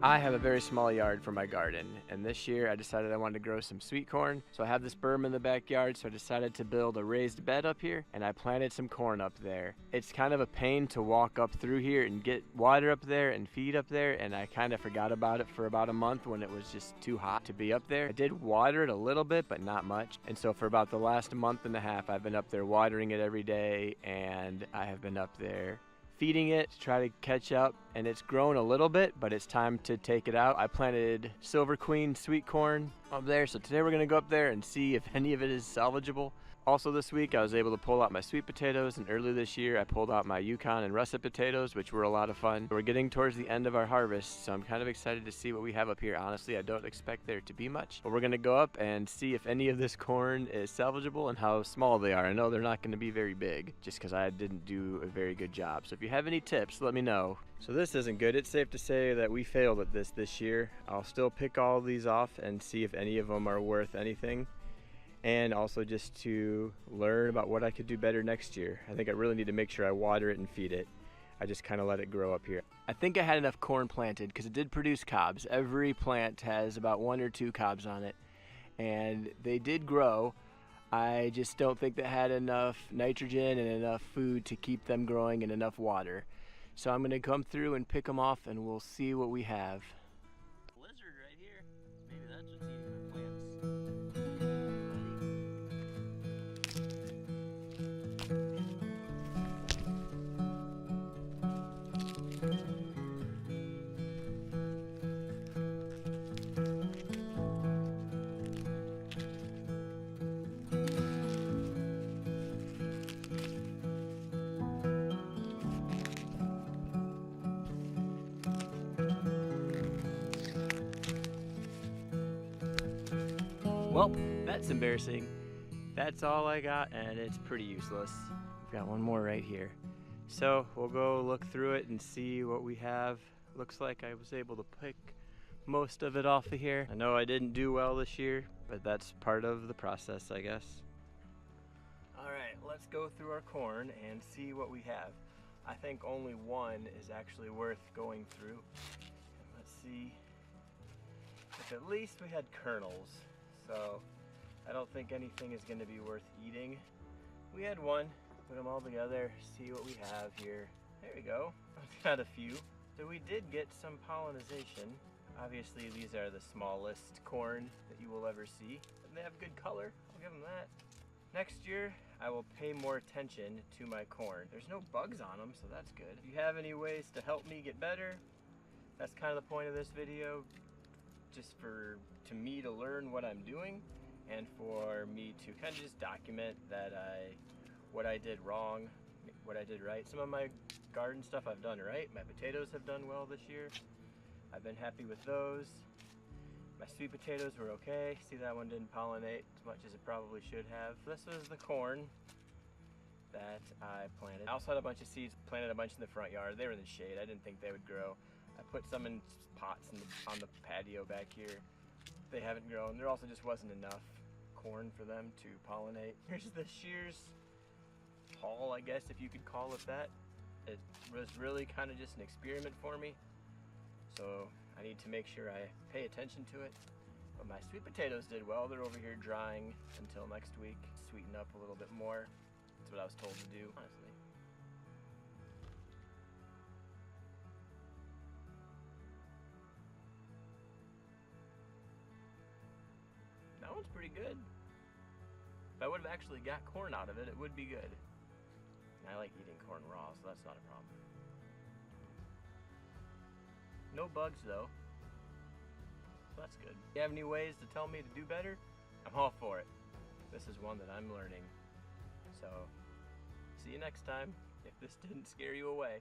I have a very small yard for my garden, and this year I decided I wanted to grow some sweet corn. So I have this berm in the backyard, so I decided to build a raised bed up here, and I planted some corn up there. It's kind of a pain to walk up through here and get water up there and feed up there, and I kind of forgot about it for about a month when it was just too hot to be up there. I did water it a little bit, but not much, and so for about the last month and a half I've been up there watering it every day, and I have been up there feeding it to try to catch up, and it's grown a little bit, but it's time to take it out. I planted Silver Queen sweet corn up there, so today we're gonna go up there and see if any of it is salvageable. Also this week I was able to pull out my sweet potatoes, and earlier this year I pulled out my Yukon and russet potatoes, which were a lot of fun. We're getting towards the end of our harvest, so I'm kind of excited to see what we have up here. Honestly, I don't expect there to be much, but we're gonna go up and see if any of this corn is salvageable and how small they are. I know they're not gonna be very big, just because I didn't do a very good job. So if you have any tips, let me know. So this isn't good. It's safe to say that we failed at this year. I'll still pick all these off and see if any of them are worth anything, and also just to learn about what I could do better next year. I think I really need to make sure I water it and feed it. I just kind of let it grow up here. I think I had enough corn planted because it did produce cobs. Every plant has about 1 or 2 cobs on it, and they did grow. I just don't think they had enough nitrogen and enough food to keep them growing and enough water. So I'm gonna come through and pick them off, and we'll see what we have. Lizard right here. Maybe that's what's eating the plants. Well, that's embarrassing. That's all I got, and it's pretty useless. We've got one more right here. So we'll go look through it and see what we have. Looks like I was able to pick most of it off of here. I know I didn't do well this year, but that's part of the process, I guess. All right, let's go through our corn and see what we have. I think only one is actually worth going through. And let's see if at least we had kernels. So I don't think anything is going to be worth eating. We had one, put them all together, see what we have here. There we go, I've got a few. So we did get some pollination. Obviously these are the smallest corn that you will ever see. And they have good color, I'll give them that. Next year, I will pay more attention to my corn. There's no bugs on them, so that's good. If you have any ways to help me get better, that's kind of the point of this video. Just to me to learn what I'm doing, and for me to kind of just document that what I did wrong, what I did right. Some of my garden stuff I've done right. My potatoes have done well this year. I've been happy with those. My sweet potatoes were okay. See, that one didn't pollinate as much as it probably should have. This was the corn that I planted. I also had a bunch of seeds, planted a bunch in the front yard. They were in the shade. I didn't think they would grow. I put some in pots on the patio back here. They haven't grown. There also just wasn't enough corn for them to pollinate. Here's the shears haul, I guess, if you could call it that. It was really kind of just an experiment for me. So I need to make sure I pay attention to it. But my sweet potatoes did well. They're over here drying until next week. Sweeten up a little bit more. That's what I was told to do, honestly. That one's pretty good. If I would have actually got corn out of it, it would be good. And I like eating corn raw, so that's not a problem. No bugs though, so that's good. If you have any ways to tell me to do better, I'm all for it. This is one that I'm learning. So, see you next time, if this didn't scare you away.